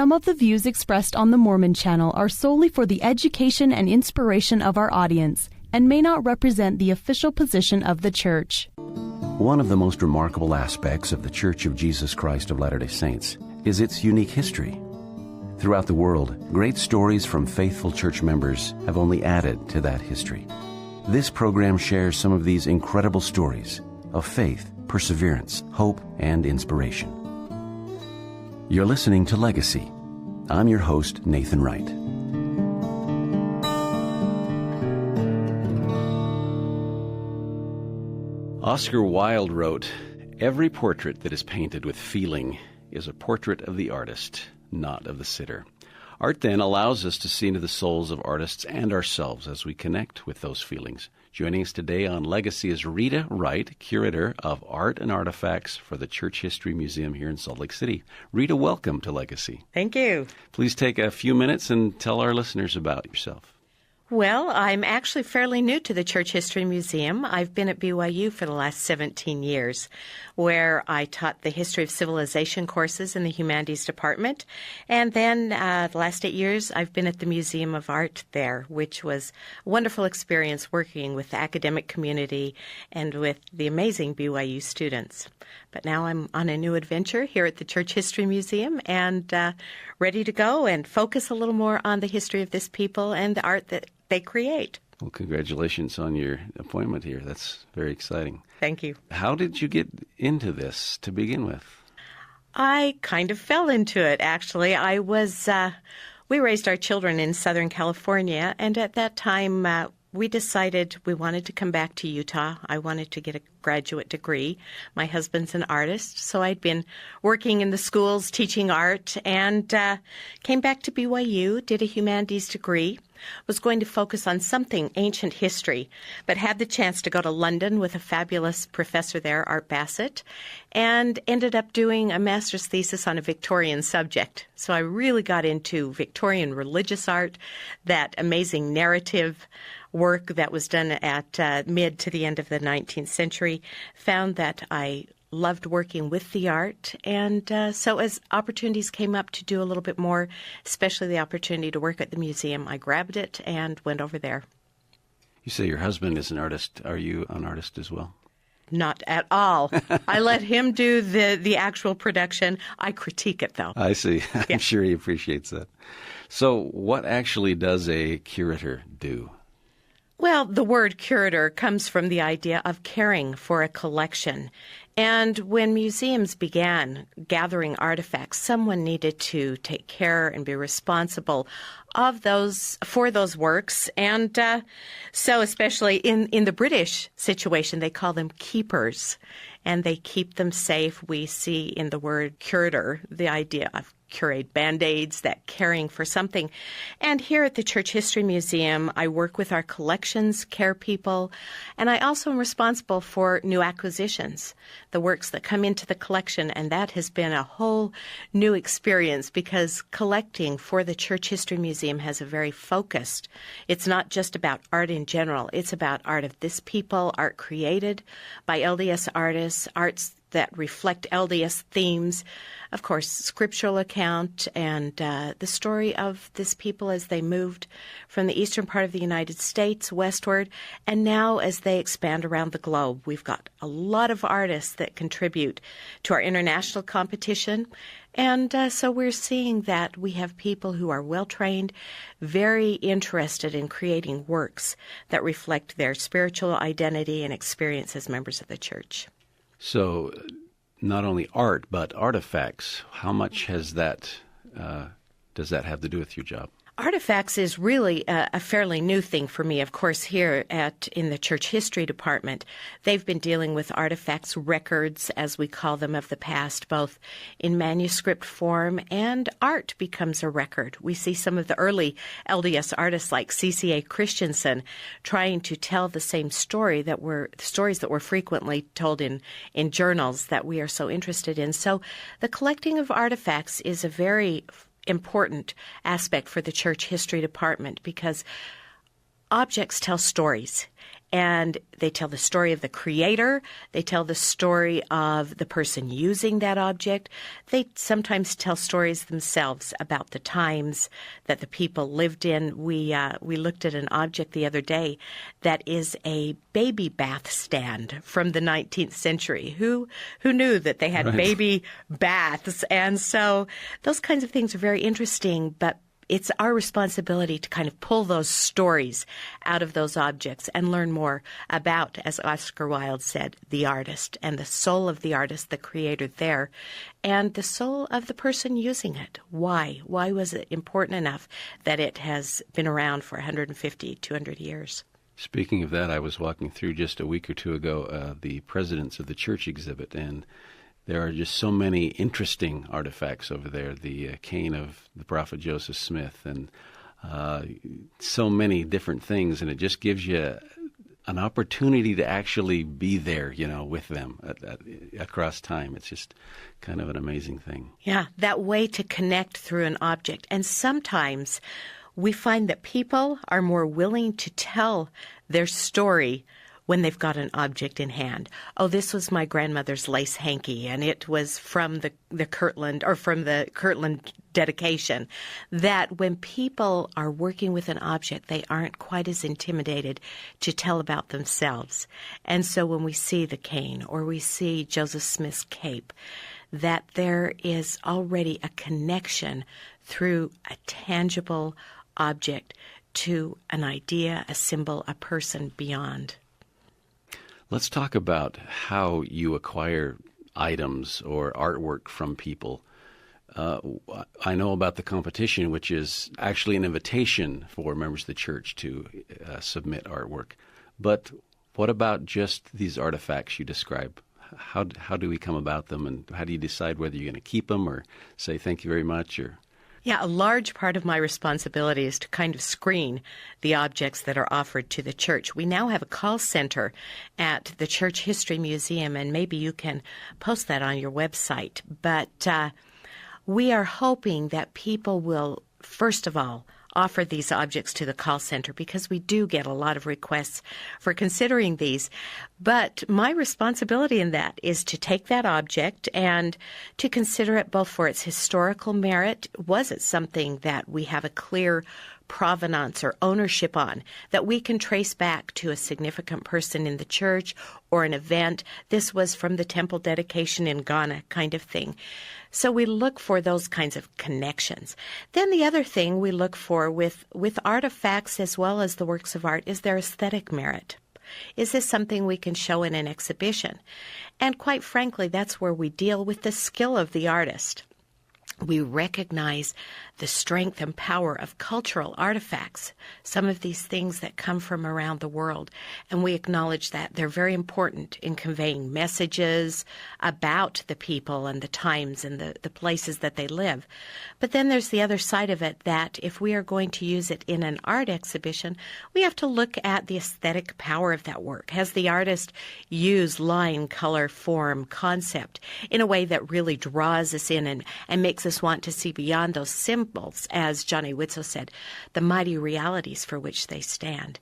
Some of the views expressed on the Mormon Channel are solely for the education and inspiration of our audience and may not represent the official position of the Church. One of the most remarkable aspects of the Church of Jesus Christ of Latter-day Saints is its unique history. Throughout the world, great stories from faithful church members have only added to that history. This program shares some of these incredible stories of faith, perseverance, hope, and inspiration. You're listening to Legacy. I'm your host, Nathan Wright. Oscar Wilde wrote, "Every portrait that is painted with feeling is a portrait of the artist, not of the sitter." Art then allows us to see into the souls of artists and ourselves as we connect with those feelings. Joining us today on Legacy is Rita Wright, Curator of Art and Artifacts for the Church History Museum here in Salt Lake City. Rita, welcome to Legacy. Thank you. Please take a few minutes and tell our listeners about yourself. Well, I'm actually fairly new to the Church History Museum. I've been at BYU for the last 17 years, where I taught the History of Civilization courses in the Humanities Department. And then the last 8 years, I've been at the Museum of Art there, which was a wonderful experience working with the academic community and with the amazing BYU students. But now I'm on a new adventure here at the Church History Museum and ready to go and focus a little more on the history of this people and the art that they create. Well, congratulations on your appointment here. That's very exciting. Thank you. How did you get into this to begin with? I kind of fell into it, actually. We raised our children in Southern California, and at that time, we decided we wanted to come back to Utah. I wanted to get a graduate degree. My husband's an artist, so I'd been working in the schools teaching art and came back to BYU, did a humanities degree, was going to focus on something ancient history, but had the chance to go to London with a fabulous professor there, Art Bassett, and ended up doing a master's thesis on a Victorian subject. So I really got into Victorian religious art, that amazing narrative work that was done at mid to the end of the 19th century, found that I loved working with the art. And so as opportunities came up to do a little bit more, especially the opportunity to work at the museum, I grabbed it and went over there. You say your husband is an artist. Are you an artist as well? Not at all. I let him do the actual production. I critique it, though. I see. I'm Yeah. sure he appreciates that. So what actually does a curator do? Well, the word curator comes from the idea of caring for a collection. And when museums began gathering artifacts, someone needed to take care and be responsible for those works. And so especially in the British situation, they call them keepers, and they keep them safe. We see in the word curator the idea of curate Band-Aids, that caring for something. And here at the Church History Museum, I work with our collections, care people, and I also am responsible for new acquisitions, the works that come into the collection, and that has been a whole new experience because collecting for the Church History Museum has a very focused, it's not just about art in general, it's about art of this people, art created by LDS artists, arts that reflect LDS themes, of course, scriptural account and the story of this people as they moved from the eastern part of the United States westward, and now as they expand around the globe. We've got a lot of artists that contribute to our international competition, and so we're seeing that we have people who are well-trained, very interested in creating works that reflect their spiritual identity and experience as members of the church. So not only art, but artifacts. How much has that does that have to do with your job? Artifacts is really a fairly new thing for me. Of course, here in the Church History Department, they've been dealing with artifacts, records, as we call them, of the past, both in manuscript form and art becomes a record. We see some of the early LDS artists like C.C.A. Christensen trying to tell the same stories that were frequently told in journals that we are so interested in. So the collecting of artifacts is a very important aspect for the Church History Department because objects tell stories. And they tell the story of the creator. They tell the story of the person using that object. They sometimes tell stories themselves about the times that the people lived in. We looked at an object the other day that is a baby bath stand from the 19th century. Who knew that they had baby baths? And so those kinds of things are very interesting, but it's our responsibility to kind of pull those stories out of those objects and learn more about, as Oscar Wilde said, the artist and the soul of the artist, the creator there, and the soul of the person using it. Why? Why was it important enough that it has been around for 150, 200 years? Speaking of that, I was walking through just a week or two ago the Presidents of the Church exhibit, and there are just so many interesting artifacts over there. The cane of the prophet Joseph Smith, and so many different things, and it just gives you an opportunity to actually be there, with them across time. It's just kind of an amazing thing. Yeah, that way to connect through an object. And sometimes we find that people are more willing to tell their story when they've got an object in hand. Oh, this was my grandmother's lace hanky, and it was from the Kirtland, or from the Kirtland dedication. That when people are working with an object, they aren't quite as intimidated to tell about themselves. And so when we see the cane, or we see Joseph Smith's cape, that there is already a connection through a tangible object to an idea, a symbol, a person beyond. Let's talk about how you acquire items or artwork from people. I know about the competition, which is actually an invitation for members of the church to submit artwork. But what about just these artifacts you describe? How do we come about them, and how do you decide whether you're going to keep them or say thank you very much? Yeah, a large part of my responsibility is to kind of screen the objects that are offered to the church. We now have a call center at the Church History Museum, and maybe you can post that on your website. But we are hoping that people will, first of all, offer these objects to the call center, because we do get a lot of requests for considering these. But my responsibility in that is to take that object and to consider it both for its historical merit. Was it something that we have a clear provenance or ownership on, that we can trace back to a significant person in the church or an event? This was from the temple dedication in Ghana, kind of thing. So we look for those kinds of connections. Then the other thing we look for with artifacts as well as the works of art is their aesthetic merit. Is this something we can show in an exhibition? And quite frankly, that's where we deal with the skill of the artist. We recognize the strength and power of cultural artifacts, some of these things that come from around the world, and we acknowledge that they're very important in conveying messages about the people and the times and the places that they live. But then there's the other side of it, that if we are going to use it in an art exhibition, we have to look at the aesthetic power of that work. Has the artist used line, color, form, concept in a way that really draws us in and makes us want to see beyond those symbols, as Johnny Widtsoe said, the mighty realities for which they stand.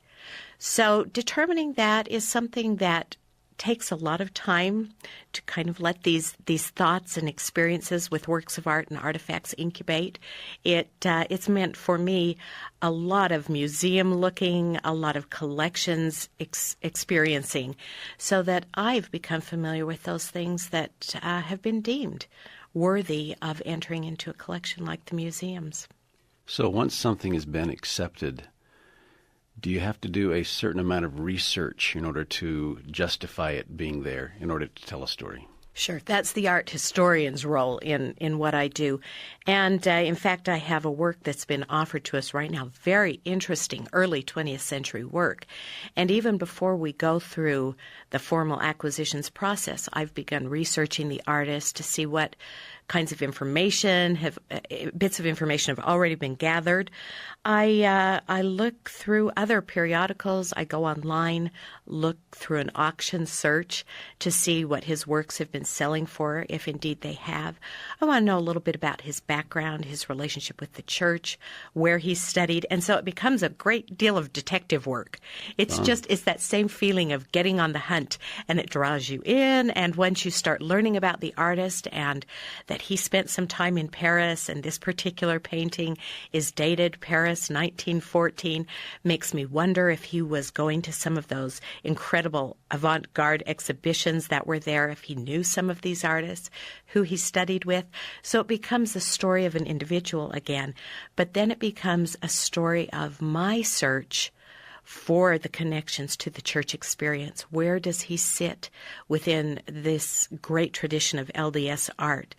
So determining that is something that takes a lot of time to kind of let these thoughts and experiences with works of art and artifacts incubate. It's meant for me a lot of museum looking, a lot of collections experiencing, so that I've become familiar with those things that have been deemed worthy of entering into a collection like the museum's. So once something has been accepted, do you have to do a certain amount of research in order to justify it being there, in order to tell a story? Sure. That's the art historian's role in what I do. And in fact, I have a work that's been offered to us right now, very interesting early 20th century work. And even before we go through the formal acquisitions process, I've begun researching the artist to see what kinds of information bits of information have already been gathered. I look through other periodicals. I go online, look through an auction search to see what his works have been selling for, if indeed they have. I want to know a little bit about his background, his relationship with the church, where he studied, and so it becomes a great deal of detective work. It's that same feeling of getting on the hunt, and it draws you in, and once you start learning about the artist and that he spent some time in Paris, and this particular painting is dated Paris 1914, makes me wonder if he was going to some of those incredible avant-garde exhibitions that were there, if he knew some of these artists, who he studied with. So it becomes a story of an individual again, but then it becomes a story of my search for the connections to the church experience. Where does he sit within this great tradition of LDS art?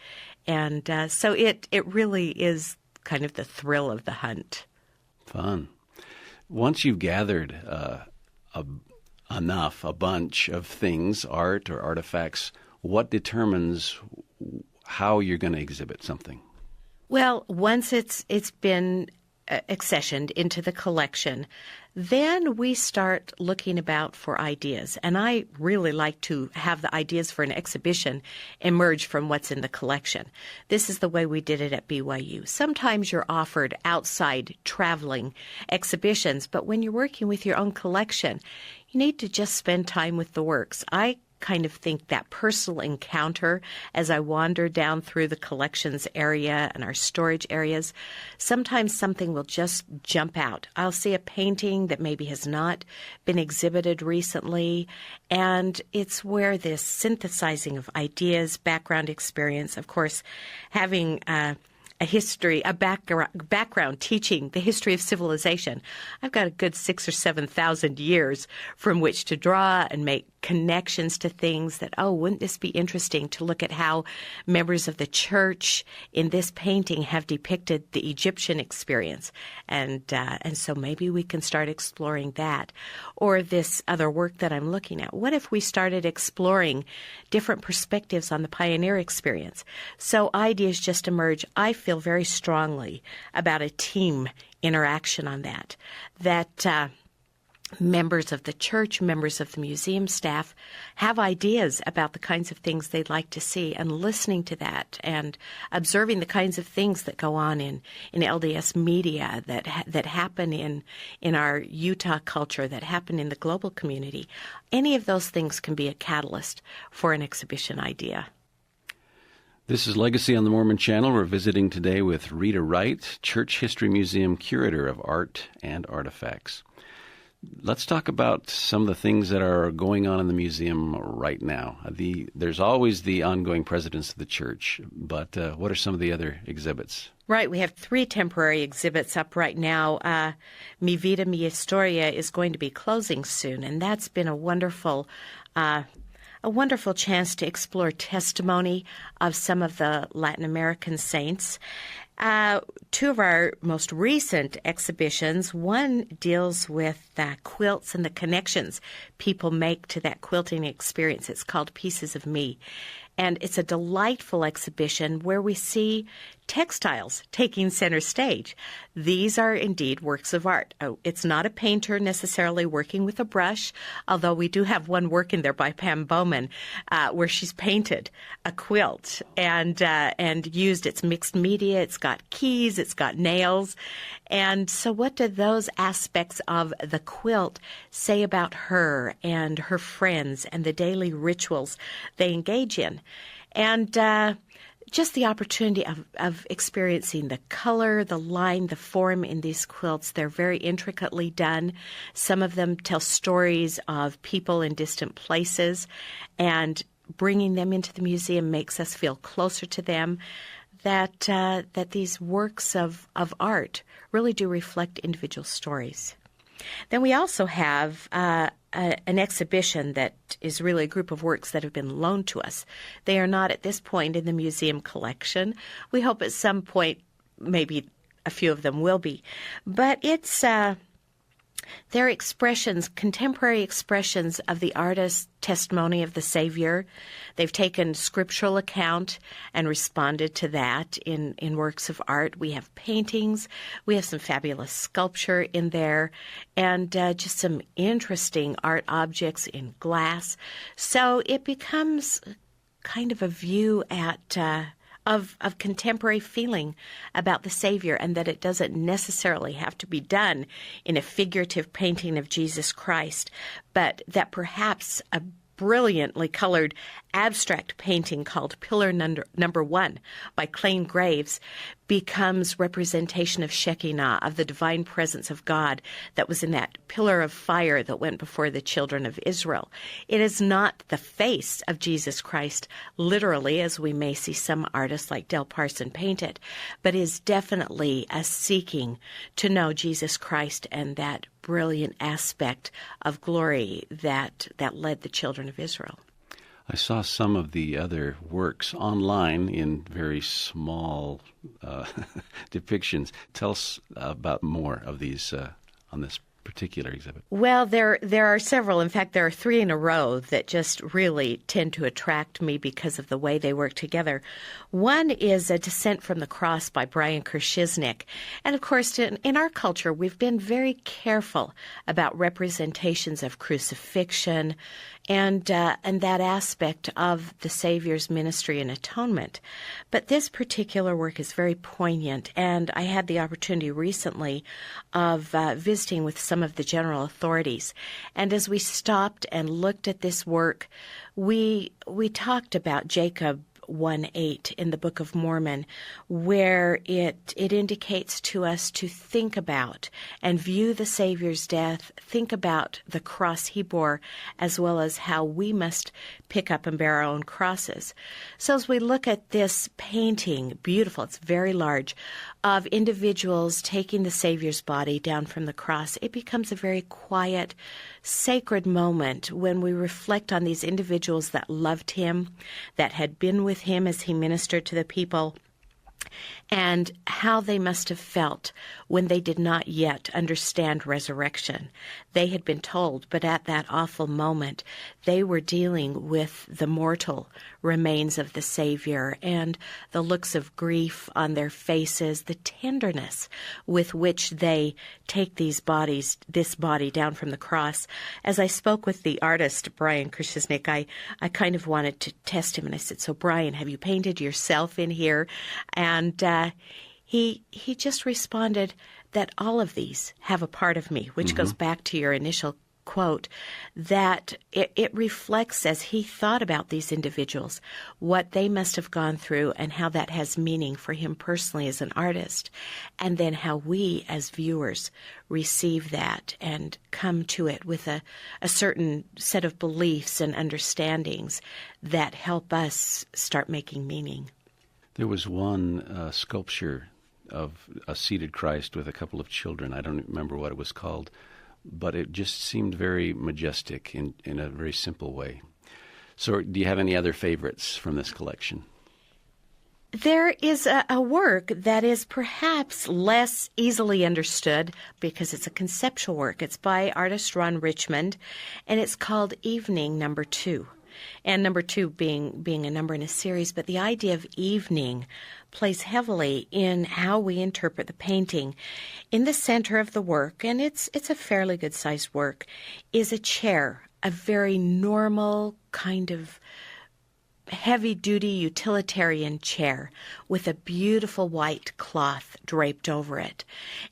And so it really is kind of the thrill of the hunt. Fun. Once you've gathered a bunch of things, art or artifacts, what determines how you're going to exhibit something? Well, once it's been accessioned into the collection, then we start looking about for ideas. And I really like to have the ideas for an exhibition emerge from what's in the collection. This is the way we did it at BYU. Sometimes you're offered outside traveling exhibitions, but when you're working with your own collection, you need to just spend time with the works. I kind of think that personal encounter as I wander down through the collections area and our storage areas, sometimes something will just jump out. I'll see a painting that maybe has not been exhibited recently, and it's where this synthesizing of ideas, background experience, of course, having a background teaching the history of civilization. I've got a good 6,000 or 7,000 years from which to draw and make connections to things that, wouldn't this be interesting to look at how members of the church in this painting have depicted the Egyptian experience. And so maybe we can start exploring that. Or this other work that I'm looking at. What if we started exploring different perspectives on the pioneer experience? So ideas just emerge. I feel very strongly about a team interaction on that members of the church, members of the museum staff have ideas about the kinds of things they'd like to see, and listening to that and observing the kinds of things that go on in LDS media that happen in our Utah culture, that happen in the global community. Any of those things can be a catalyst for an exhibition idea. This is Legacy on the Mormon Channel. We're visiting today with Rita Wright, Church History Museum Curator of Art and Artifacts. Let's talk about some of the things that are going on in the museum right now. There's always the ongoing presidents of the church, but what are some of the other exhibits? Right. We have 3 temporary exhibits up right now. Mi Vida, Mi Historia is going to be closing soon, and that's been a wonderful chance to explore testimony of some of the Latin American saints. 2 of our most recent exhibitions, one deals with quilts and the connections people make to that quilting experience. It's called Pieces of Me. And it's a delightful exhibition where we see textiles taking center stage. These are indeed works of art. It's not a painter necessarily working with a brush, although we do have one work in there by Pam Bowman where she's painted a quilt and used its mixed media. It's got keys, it's got nails. And so what do those aspects of the quilt say about her and her friends and the daily rituals they engage in? And just the opportunity of experiencing the color, the line, the form in these quilts. They're very intricately done. Some of them tell stories of people in distant places, and bringing them into the museum makes us feel closer to them, that these works of art really do reflect individual stories. Then we also have an exhibition that is really a group of works that have been loaned to us. They are not at this point in the museum collection. We hope at some point maybe a few of them will be. But it's They're expressions, contemporary expressions of the artist's testimony of the Savior. They've taken scriptural account and responded to that in works of art. We have paintings. We have some fabulous sculpture in there, and just some interesting art objects in glass. So it becomes kind of a view at of contemporary feeling about the Savior, and that it doesn't necessarily have to be done in a figurative painting of Jesus Christ, but that perhaps a brilliantly colored abstract painting called Pillar Number 1 by Clayne Graves becomes representation of Shekinah, of the divine presence of God that was in that pillar of fire that went before the children of Israel. It is not the face of Jesus Christ, literally, as we may see some artists like Del Parson paint it, but is definitely a seeking to know Jesus Christ and that brilliant aspect of glory that led the children of Israel. I saw some of the other works online in very small depictions. Tell us about more of these on this particular exhibit. Well, there are several. In fact, there are 3 in a row that just really tend to attract me because of the way they work together. One is A Descent from the Cross by Brian Kershisnik. And of course, in our culture, we've been very careful about representations of crucifixion and that aspect of the Savior's ministry and atonement. But this particular work is very poignant, and I had the opportunity recently of visiting with some of the general authorities. And as we stopped and looked at this work, we talked about Jacob 1:8 in the Book of Mormon, where it indicates to us to think about and view the Savior's death, think about the cross he bore, as well as how we must pick up and bear our own crosses. So as we look at this painting, beautiful, it's very large, of individuals taking the Savior's body down from the cross, it becomes a very quiet, sacred moment when we reflect on these individuals that loved him, that had been with him as he ministered to the people, and how they must have felt when they did not yet understand resurrection. They had been told, but at that awful moment, they were dealing with the mortal remains of the Savior and the looks of grief on their faces, the tenderness with which they take this body down from the cross. As I spoke with the artist, Brian Kershisnik, I kind of wanted to test him, and I said, "So Brian, have you painted yourself in here?" And he just responded that all of these have a part of me, which goes back to your initial quote, that it reflects, as he thought about these individuals, what they must have gone through and how that has meaning for him personally as an artist, and then how we as viewers receive that and come to it with a certain set of beliefs and understandings that help us start making meaning. There was one sculpture of a seated Christ with a couple of children. I don't remember what it was called, but it just seemed very majestic in a very simple way. So do you have any other favorites from this collection? There is a work that is perhaps less easily understood because it's a conceptual work. It's by artist Ron Richmond, and it's called Evening Number 2. And number 2 being a number in a series, but the idea of evening plays heavily in how we interpret the painting. In the center of the work, and it's a fairly good-sized work, is a chair, a very normal kind of heavy-duty utilitarian chair with a beautiful white cloth draped over it.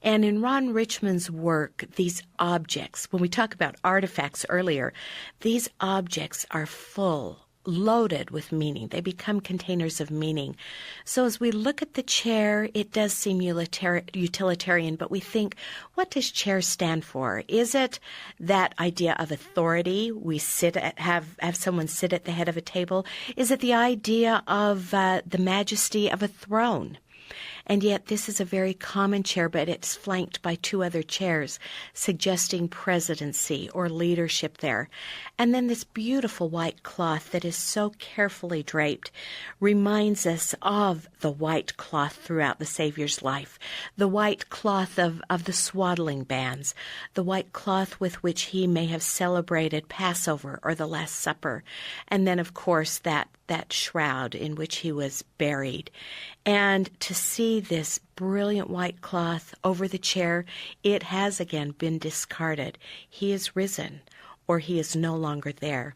And in Ron Richmond's work, these objects, when we talk about artifacts earlier, these objects are loaded with meaning. They become containers of meaning. So as we look at the chair, it does seem utilitarian, but we think, what does chair stand for? Is it that idea of authority? We have someone sit at the head of a table? Is it the idea of the majesty of a throne? And yet this is a very common chair, but it's flanked by two other chairs, suggesting presidency or leadership there. And then this beautiful white cloth that is so carefully draped reminds us of the white cloth throughout the Savior's life, the white cloth of the swaddling bands, the white cloth with which he may have celebrated Passover or the Last Supper, and then, of course, that shroud in which he was buried. And to see this brilliant white cloth over the chair, it has again been discarded. He is risen, or he is no longer there.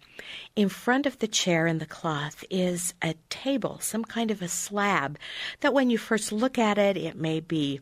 In front of the chair and the cloth is a table, some kind of a slab, that when you first look at it, it may be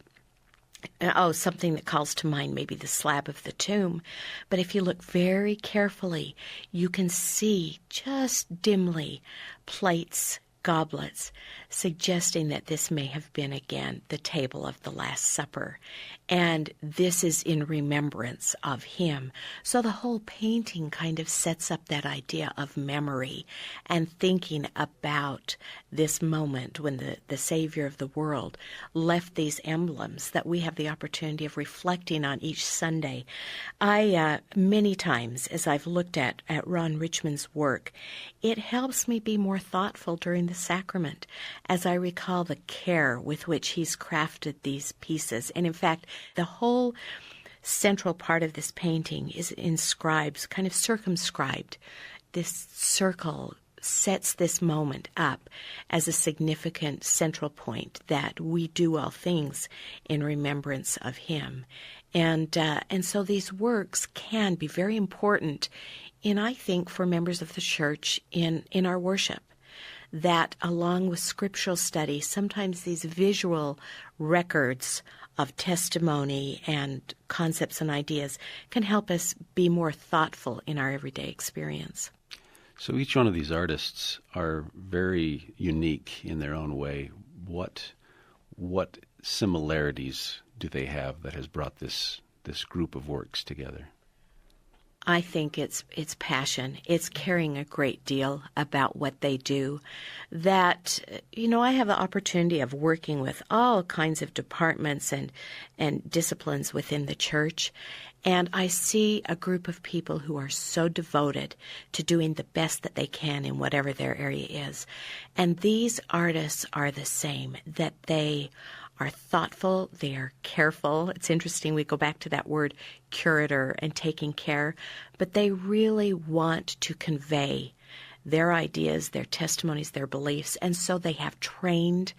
something that calls to mind maybe the slab of the tomb. But if you look very carefully, you can see just dimly plates, goblets, suggesting that this may have been again the table of the Last Supper. And this is in remembrance of him. So the whole painting kind of sets up that idea of memory and thinking about this moment when the Savior of the world left these emblems that we have the opportunity of reflecting on each Sunday. I, many times, as I've looked at Ron Richmond's work, it helps me be more thoughtful during the sacrament as I recall the care with which he's crafted these pieces. And in fact, the whole central part of this painting is inscribed, kind of circumscribed. This circle sets this moment up as a significant central point that we do all things in remembrance of him. And so these works can be very important I think, for members of the church in our worship. That along with scriptural study, sometimes these visual records of testimony and concepts and ideas can help us be more thoughtful in our everyday experience. So each one of these artists are very unique in their own way. What similarities do they have that has brought this group of works together? I think it's passion. It's caring a great deal about what they do. That, I have the opportunity of working with all kinds of departments and disciplines within the church, and I see a group of people who are so devoted to doing the best that they can in whatever their area is. And these artists are the same, that they are thoughtful, they are careful. It's interesting, we go back to that word curator and taking care, but they really want to convey their ideas, their testimonies, their beliefs, and so they have trained,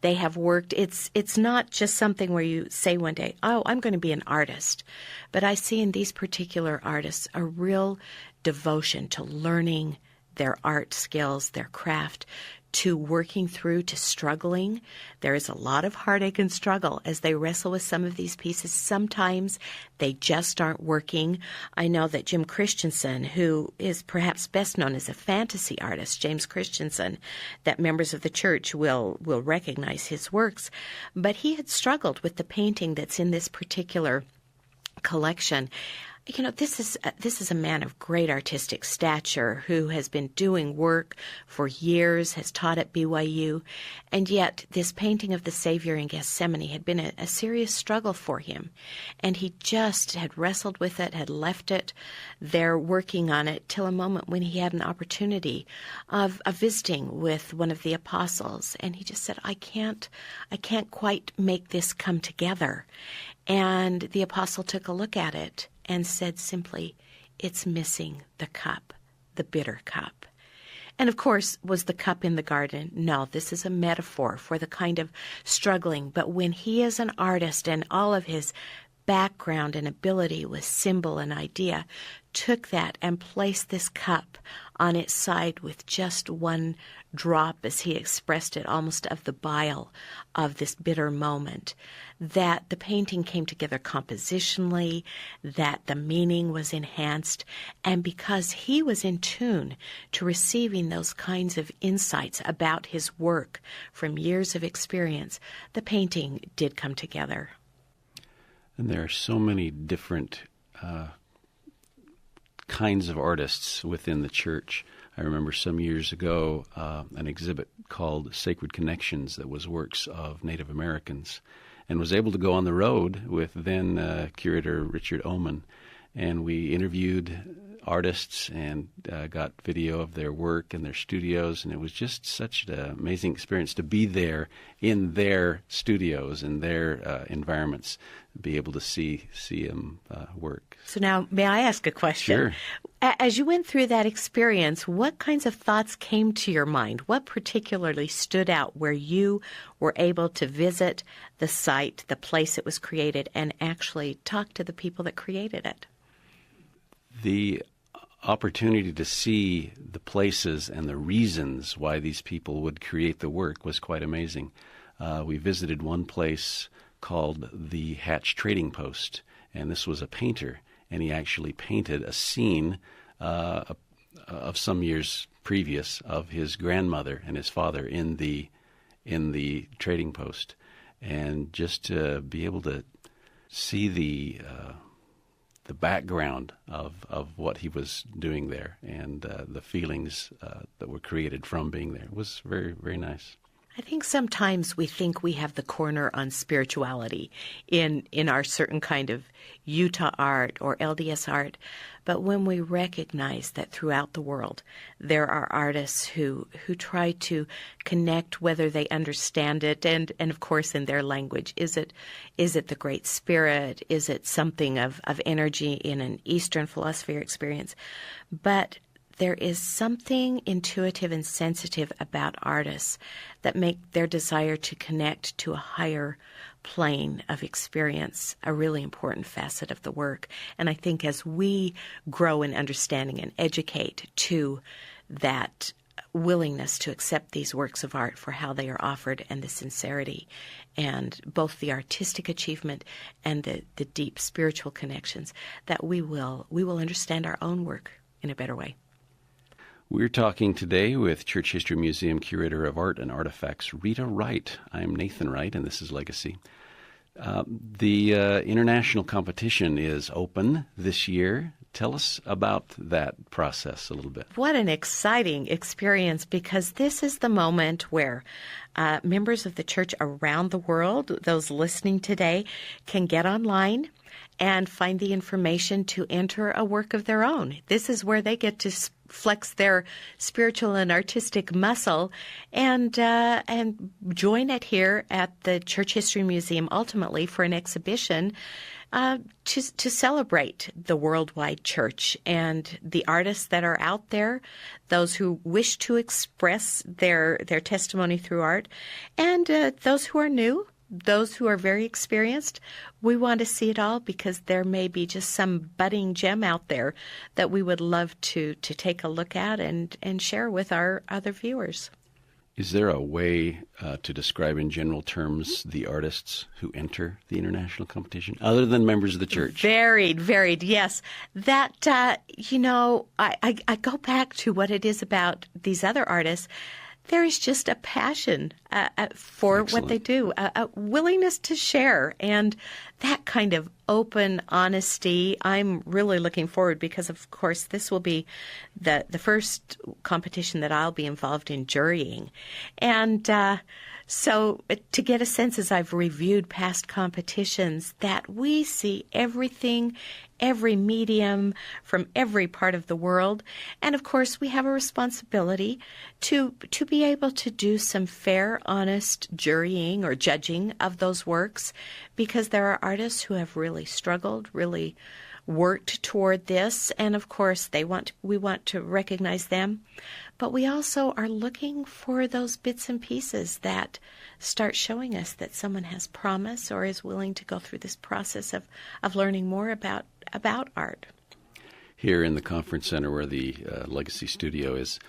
they have worked. It's not just something where you say one day, oh, I'm going to be an artist, but I see in these particular artists a real devotion to learning their art skills, their craft, to working through, to struggling. There is a lot of heartache and struggle as they wrestle with some of these pieces. Sometimes they just aren't working. I know that Jim Christensen, who is perhaps best known as a fantasy artist, James Christensen, that members of the church will recognize his works, but he had struggled with the painting that's in this particular collection. This is a man of great artistic stature who has been doing work for years, has taught at BYU, and yet this painting of the Savior in Gethsemane had been a serious struggle for him, and he just had wrestled with it, had left it there working on it till a moment when he had an opportunity of visiting with one of the apostles, and he just said, I can't quite make this come together. And the apostle took a look at it and said simply, it's missing the cup, the bitter cup. And of course, was the cup in the garden? No, this is a metaphor for the kind of struggling. But when he is an artist and all of his background and ability with symbol and idea, took that and placed this cup on its side with just one drop, as he expressed it, almost of the bile of this bitter moment, that the painting came together compositionally, that the meaning was enhanced, and because he was in tune to receiving those kinds of insights about his work from years of experience, the painting did come together. And there are so many different kinds of artists within the church. I remember some years ago an exhibit called Sacred Connections that was works of Native Americans, and was able to go on the road with then curator Richard Oman, and we interviewed artists and got video of their work and their studios, and it was just such an amazing experience to be there in their studios, in their environments, be able to see them work. So now, may I ask a question? Sure. As you went through that experience, what kinds of thoughts came to your mind? What particularly stood out where you were able to visit the site, the place it was created, and actually talk to the people that created it? The opportunity to see the places and the reasons why these people would create the work was quite amazing. We visited one place called the Hatch Trading Post, and this was a painter, and he actually painted a scene of some years previous of his grandmother and his father in the trading post, and just to be able to see the background of what he was doing there and the feelings that were created from being there was very, very nice. I think sometimes we think we have the corner on spirituality in our certain kind of Utah art or LDS art, but when we recognize that throughout the world there are artists who try to connect, whether they understand it and of course in their language. Is it the Great Spirit? Is it something of energy in an Eastern philosophy or experience? But there is something intuitive and sensitive about artists that make their desire to connect to a higher plane of experience a really important facet of the work. And I think as we grow in understanding and educate to that willingness to accept these works of art for how they are offered and the sincerity and both the artistic achievement and the deep spiritual connections, that we will understand our own work in a better way. We're talking today with Church History Museum Curator of Art and Artifacts, Rita Wright. I'm Nathan Wright, and this is Legacy. The international competition is open this year. Tell us about that process a little bit. What an exciting experience, because this is the moment where members of the church around the world, those listening today, can get online and find the information to enter a work of their own. This is where they get to flex their spiritual and artistic muscle and join it here at the Church History Museum ultimately for an exhibition to celebrate the worldwide church and the artists that are out there, those who wish to express their testimony through art, and those who are new, those who are very experienced. We want to see it all because there may be just some budding gem out there that we would love to take a look at and share with our other viewers. Is there a way to describe in general terms the artists who enter the international competition, other than members of the church? Varied, yes. That, I go back to what it is about these other artists. There is just a passion for Excellent. what they do, a willingness to share, and that kind of open honesty. I'm really looking forward because, of course, this will be the first competition that I'll be involved in jurying. And so to get a sense as I've reviewed past competitions that we see everything, every medium from every part of the world. And of course, we have a responsibility to be able to do some fair, honest jurying or judging of those works, because there are artists who have really struggled, really worked toward this, and of course we want to recognize them, but we also are looking for those bits and pieces that start showing us that someone has promise or is willing to go through this process of learning more about art. Here in the conference center where the Legacy Studio is,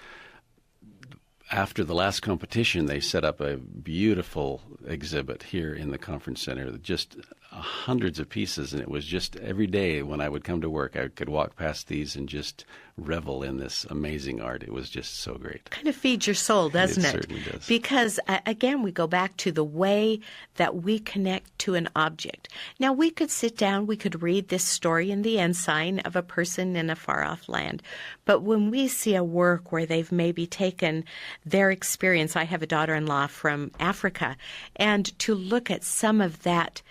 after the last competition, they set up a beautiful exhibit here in the conference center, just hundreds of pieces, and it was just every day when I would come to work, I could walk past these and just revel in this amazing art. It was just so great. Kind of feeds your soul, doesn't it? It certainly does. Because, again, we go back to the way that we connect to an object. Now, we could sit down, we could read this story in the ensign of a person in a far-off land, but when we see a work where they've maybe taken their experience, I have a daughter-in-law from Africa, and to look at some of that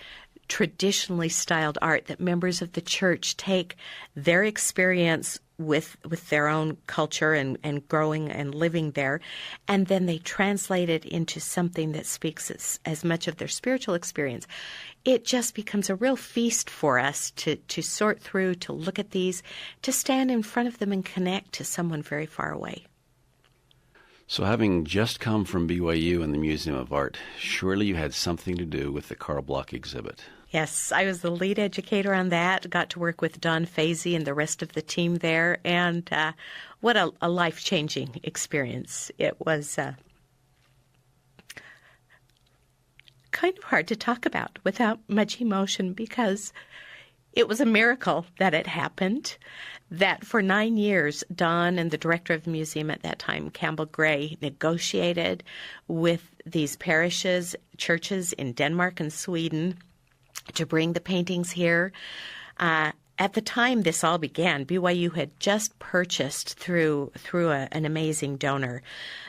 traditionally styled art that members of the church take their experience with their own culture and growing and living there, and then they translate it into something that speaks as much of their spiritual experience. It just becomes a real feast for us to sort through, to look at these, to stand in front of them and connect to someone very far away. So having just come from BYU and the Museum of Art, surely you had something to do with the Carl Bloch exhibit. Yes, I was the lead educator on that, got to work with Don Fazy and the rest of the team there, and what a life-changing experience. It was kind of hard to talk about without much emotion because it was a miracle that it happened, that for 9 years, Don and the director of the museum at that time, Campbell Gray, negotiated with these parishes, churches in Denmark and Sweden to bring the paintings here. At the time this all began, BYU had just purchased through an amazing donor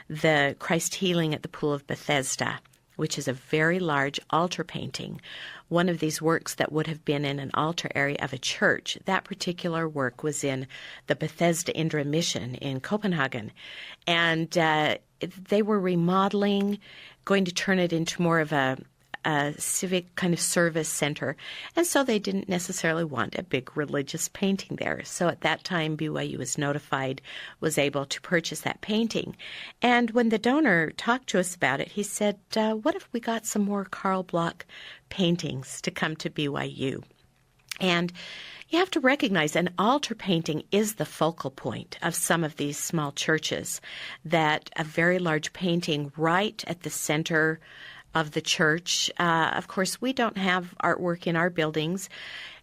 the Christ Healing at the Pool of Bethesda, which is a very large altar painting, one of these works that would have been in an altar area of a church. That particular work was in the Bethesda Indre Mission in Copenhagen. And they were remodeling, going to turn it into more of a civic kind of service center. And so they didn't necessarily want a big religious painting there. So at that time, BYU was notified, was able to purchase that painting. And when the donor talked to us about it, he said, what if we got some more Carl Bloch paintings to come to BYU? And you have to recognize an altar painting is the focal point of some of these small churches, that a very large painting right at the center of the church. Of course, we don't have artwork in our buildings,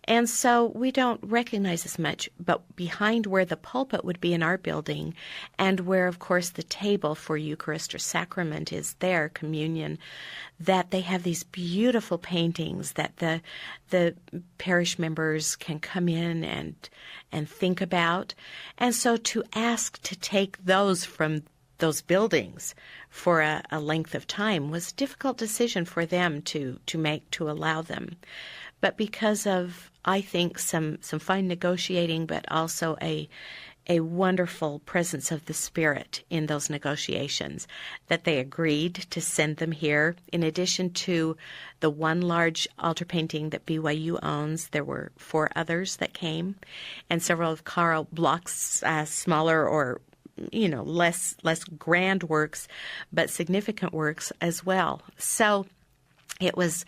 and so we don't recognize as much, but behind where the pulpit would be in our building and where, of course, the table for Eucharist or sacrament is there, communion, that they have these beautiful paintings that the parish members can come in and think about. And so to ask to take those from those buildings for a length of time was a difficult decision for them to make, to allow them. But because of, I think, some fine negotiating, but also a wonderful presence of the Spirit in those negotiations, that they agreed to send them here. In addition to the one large altar painting that BYU owns, there were 4 others that came, and several of Carl Bloch's smaller or less grand works, but significant works as well. So it was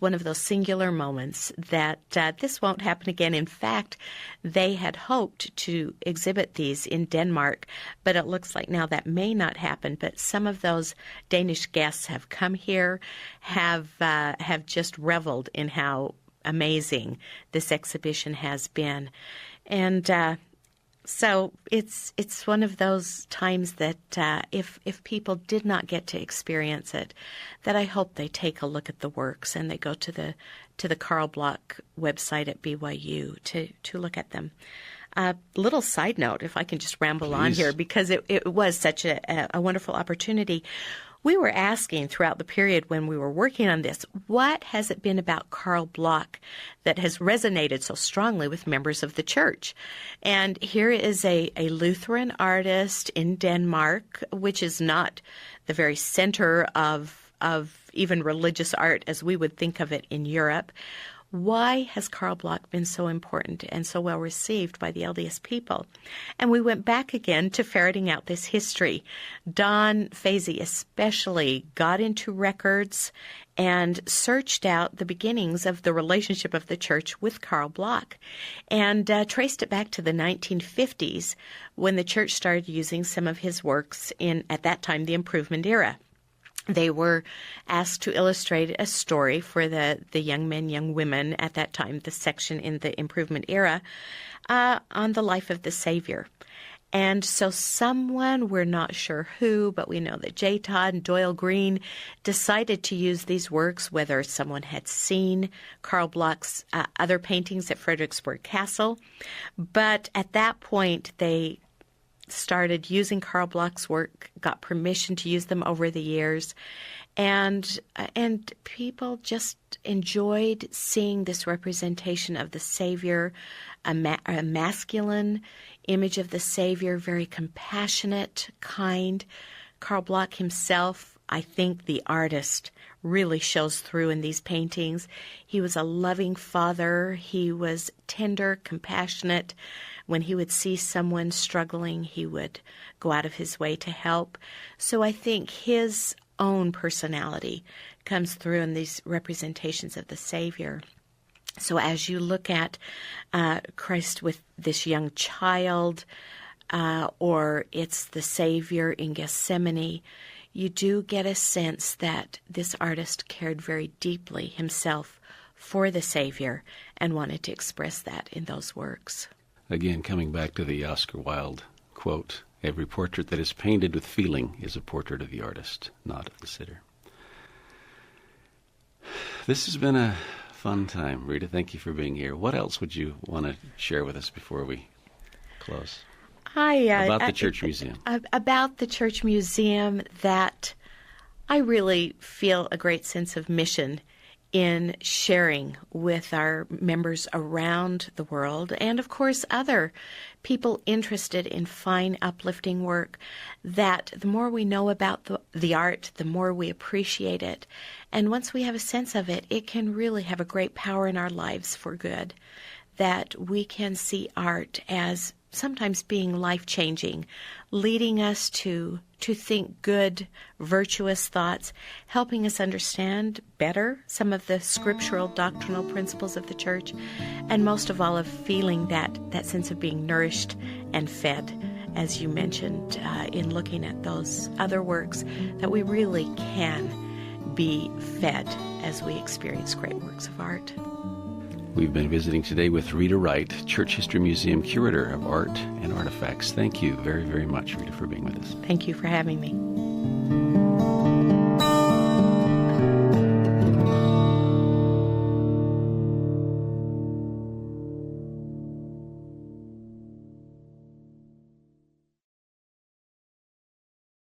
one of those singular moments that this won't happen again. In fact, they had hoped to exhibit these in Denmark, but it looks like now that may not happen. But some of those Danish guests have come here, have just reveled in how amazing this exhibition has been, and so it's one of those times that if people did not get to experience it, that I hope they take a look at the works and they go to the Carl Bloch website at BYU to look at them. Little side note, if I can just ramble on here, because it was such a wonderful opportunity. We were asking throughout the period when we were working on this, what has it been about Carl Bloch that has resonated so strongly with members of the church? And here is a Lutheran artist in Denmark, which is not the very center of even religious art as we would think of it in Europe. Why has Karl Bloch been so important and so well received by the LDS people? And we went back again to ferreting out this history. Don Fazey especially got into records and searched out the beginnings of the relationship of the church with Karl Bloch and traced it back to the 1950s when the church started using some of his works in, at that time, the Improvement era. They were asked to illustrate a story for the young men, young women at that time, the section in the Improvement era, on the life of the Savior. And so someone, we're not sure who, but we know that J. Todd and Doyle Green decided to use these works, whether someone had seen Karl Bloch's other paintings at Fredericksburg Castle. But at that point, they started using Karl Bloch's work, got permission to use them over the years, and people just enjoyed seeing this representation of the Savior, a masculine image of the Savior, very compassionate, kind. Karl Bloch himself, I think the artist, really shows through in these paintings. He was a loving father. He was tender, compassionate. When he would see someone struggling, he would go out of his way to help. So I think his own personality comes through in these representations of the Savior. So as you look at Christ with this young child, or it's the Savior in Gethsemane, you do get a sense that this artist cared very deeply himself for the Savior and wanted to express that in those works. Again, coming back to the Oscar Wilde quote, "Every portrait that is painted with feeling is a portrait of the artist, not of the sitter." This has been a fun time. Rita, thank you for being here. What else would you want to share with us before we close? About the Church Museum. About the Church Museum, that I really feel a great sense of mission in sharing with our members around the world, and of course other people interested in fine, uplifting work, that the more we know about the art, the more we appreciate it. And once we have a sense of it, it can really have a great power in our lives for good, that we can see art as sometimes being life-changing, leading us to think good, virtuous thoughts, helping us understand better some of the scriptural doctrinal principles of the church, and most of all of feeling that sense of being nourished and fed, as you mentioned, in looking at those other works, that we really can be fed as we experience great works of art. We've been visiting today with Rita Wright, Church History Museum Curator of Art and Artifacts. Thank you very, very much, Rita, for being with us. Thank you for having me.